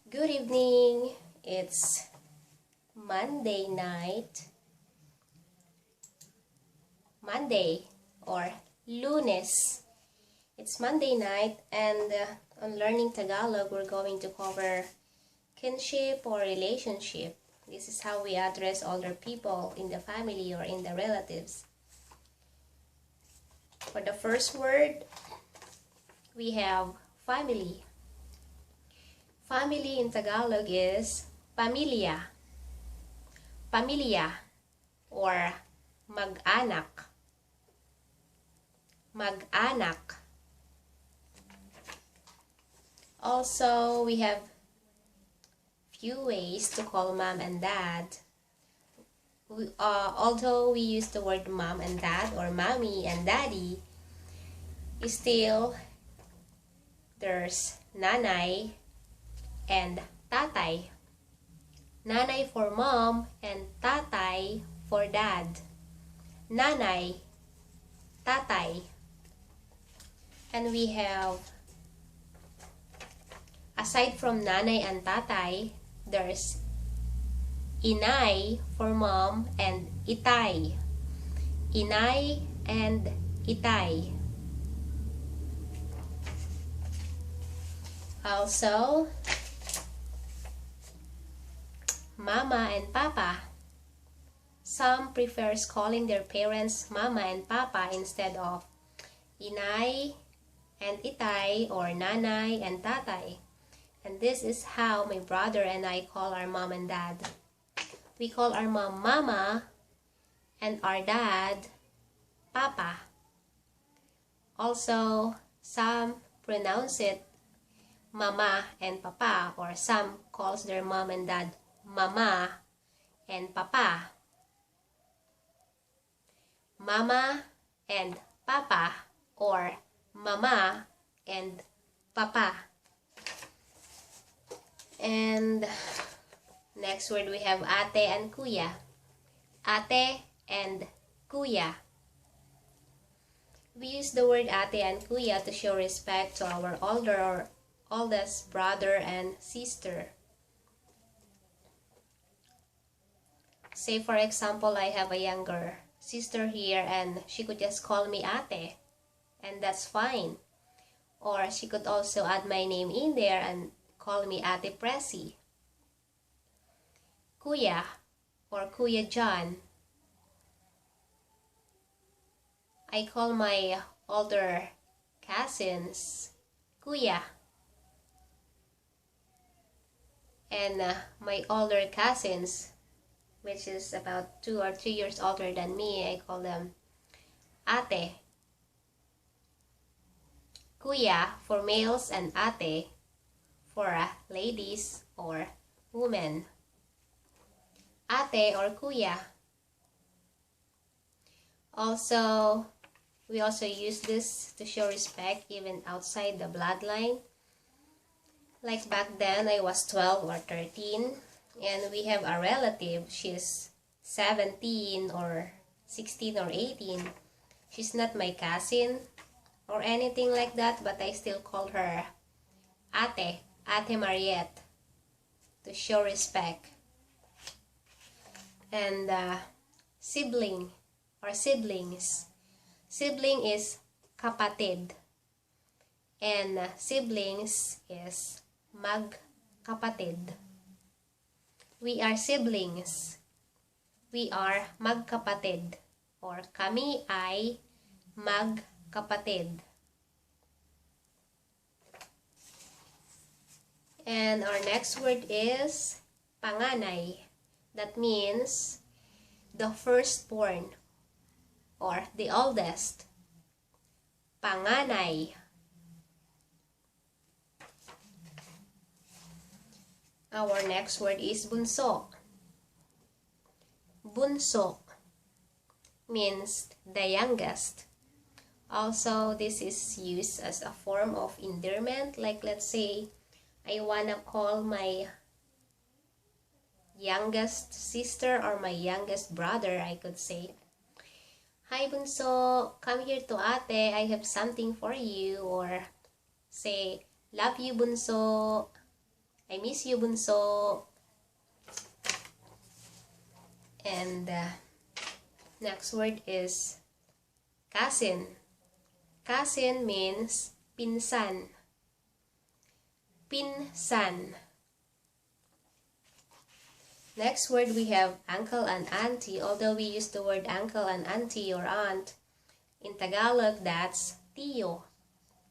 Good evening. It's Monday night. Monday or Lunes. It's Monday night and on Learning Tagalog we're going to cover kinship or relationship. This is how we address older people in the family or in the relatives. For the first word, we have family. Family in Tagalog is pamilya. Pamilya or mag-anak. Mag-anak. Also, we have few ways to call mom and dad. Although we use the word mom and dad or mommy and daddy, still there's Nanay and Tatay. Nanay for mom and Tatay for dad. Nanay, Tatay. And we have, aside from Nanay and Tatay, there's Inay for mom and Itay. Inay and Itay. Also, Mama and Papa. Some prefers calling their parents Mama and Papa instead of Inay and Itay or Nanay and Tatay. And this is how my brother and I call our mom and dad. We call our mom Mama and our dad Papa. Also, some pronounce it Mama and Papa, or some calls their mom and dad Mama and Papa. Mama and Papa or Mama and Papa. And next word we have ate and kuya. Ate and kuya. We use the word ate and kuya to show respect to our older or oldest brother and sister. Say for example, I have a younger sister here and she could just call me ate, and that's fine. Or she could also add my name in there and call me Ate Presi. Kuya or Kuya John. I call my older cousins Kuya. And my older cousins, which is about 2 or 3 years older than me, I call them ate. Kuya for males and ate for ladies or women. Ate or kuya. Also, we also use this to show respect even outside the bloodline. Like back then, I was 12 or 13. And we have a relative, she's 17 or 16 or 18. She's not my cousin or anything like that, but I still call her Ate, Ate Mariette, to show respect. And sibling or siblings. Sibling is kapatid. And siblings is magkapatid. We are siblings. We are magkapatid. Or kami ay magkapatid. And our next word is panganay. That means the firstborn or the oldest. Panganay. Our next word is bunso. Bunso means the youngest. Also, this is used as a form of endearment. Like let's say, I wanna call my youngest sister or my youngest brother, I could say, "Hi Bunso, come here to ate, I have something for you." Or say, "Love you Bunso." I miss you, Bunso. And next word is cousin. Cousin means pinsan. Pinsan. Next word we have uncle and auntie. Although we use the word uncle and auntie or aunt, in Tagalog that's Tiyo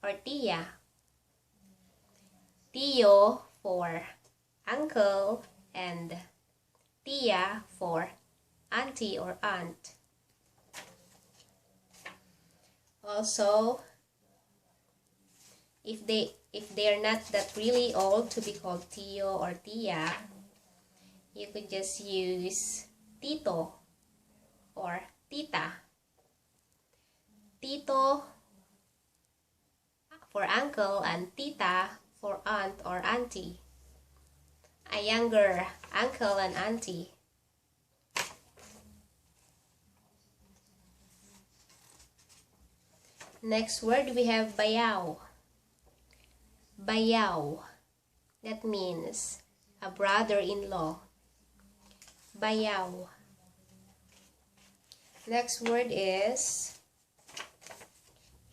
or Tiya. Tiyo for uncle and Tiya for auntie or aunt. Also, if they're not that really old to be called Tiyo or Tiya, you could just use Tito or Tita. Tito for uncle and Tita for aunt or auntie. A younger uncle and auntie. Next word we have Bayaw. Bayaw. That means a brother-in-law. Bayaw. Next word is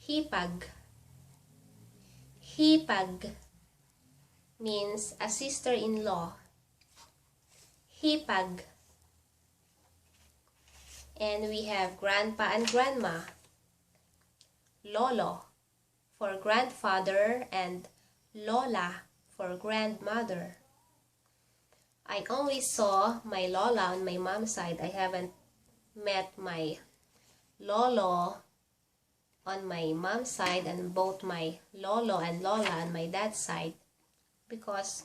Hipag. Hipag means a sister-in-law. Hipag. And we have grandpa and grandma. Lolo for grandfather and Lola for grandmother. I only saw my Lola on my mom's side. I haven't met my Lolo on my mom's side and both my Lolo and Lola on my dad's side because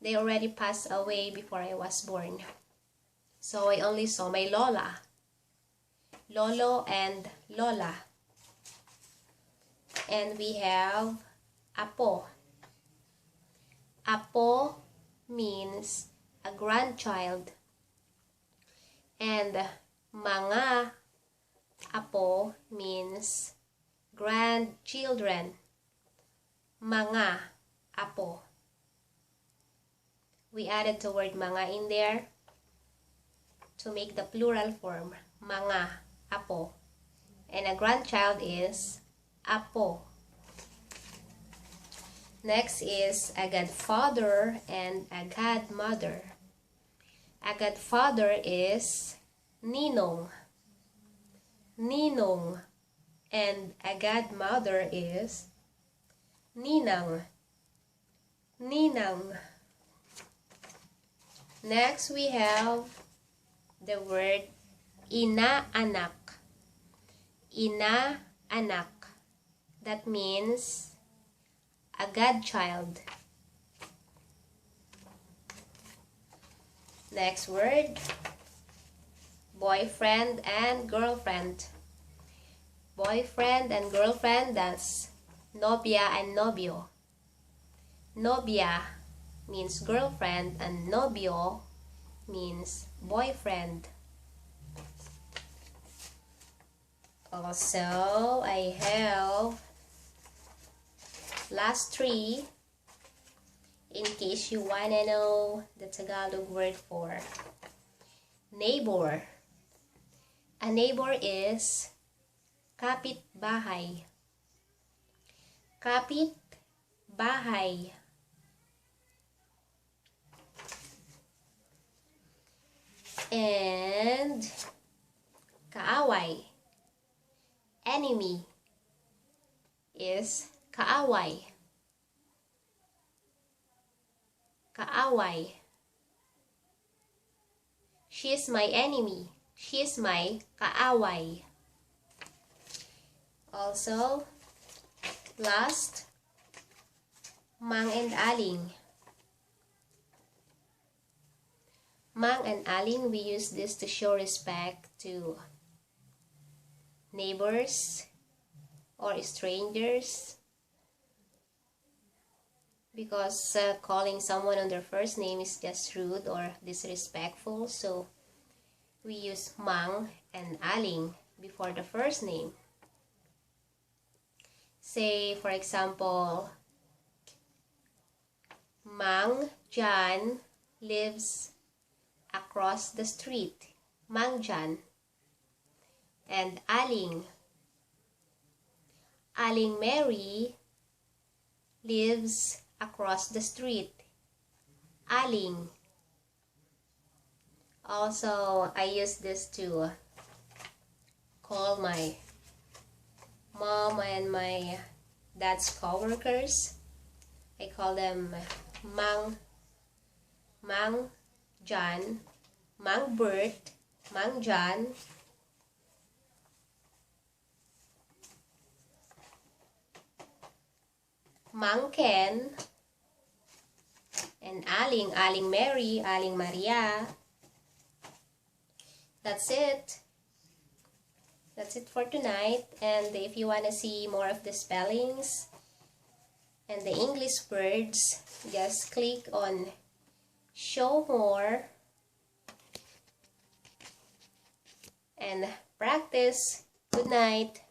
they already passed away before I was born. So I only saw my Lola, Lolo and Lola. And we have Apo. Apo means a grandchild. And mga apo means grandchildren. Mga apo. We added the word mga in there to make the plural form. Mga apo. And a grandchild is apo. Next is a godfather and a godmother. A godfather is ninong. Ninong. And a godmother is ninang. Ninang. Next we have the word ina-anak. Ina-anak. That means a godchild. Next word, boyfriend and girlfriend. Boyfriend and girlfriend, that's novia and novio. Novia means girlfriend and novio means boyfriend. Also, I have last three in case you wanna know the Tagalog word for neighbor. A neighbor is kapitbahay. Kapitbahay. And kaaway. Enemy is kaaway. Kaaway. She is my enemy. She is my kaaway. Also, last, mang and aling. Mang and aling, we use this to show respect to neighbors or strangers, because calling someone on their first name is just rude or disrespectful, so we use mang and aling before the first name. Say, for example, Mang John lives across the street. Mang John. And Aling Mary lives across the street. Aling. Also, I use this to call my mom and my dad's co-workers. I call them Mang John, Mang Bert, Mang John, Mang Ken, and Aling Mary, Aling Maria. That's it. That's it for tonight. And if you want to see more of the spellings and the English words, just click on show more and practice. Good night.